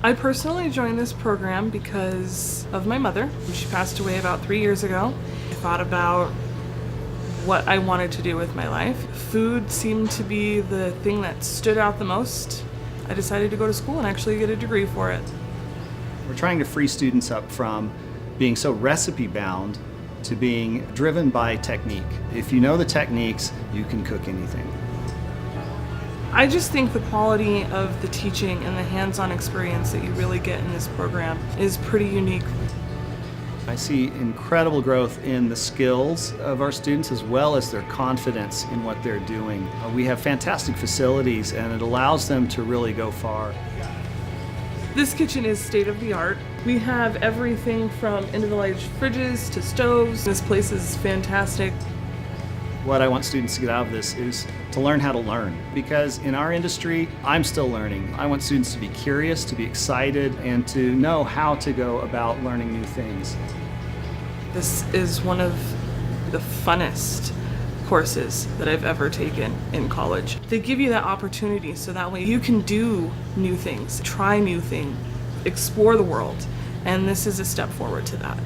I personally joined this program because of my mother. She passed away about 3 years ago. I thought about what I wanted to do with my life. Food seemed to be the thing that stood out the most. I decided to go to school and actually get a degree for it. We're trying to free students up from being so recipe bound to being driven by technique. If you know the techniques, you can cook anything. I just think the quality of the teaching and the hands-on experience that you really get in this program is pretty unique. I see incredible growth in the skills of our students as well as their confidence in what they're doing. We have fantastic facilities and it allows them to really go far. This kitchen is state-of-the-art. We have everything from individualized fridges to stoves. This place is fantastic. What I want students to get out of this is to learn how to learn, because in our industry, I'm still learning. I want students to be curious, to be excited, and to know how to go about learning new things. This is one of the funnest courses that I've ever taken in college. They give you that opportunity so that way you can do new things, try new things, explore the world, and this is a step forward to that.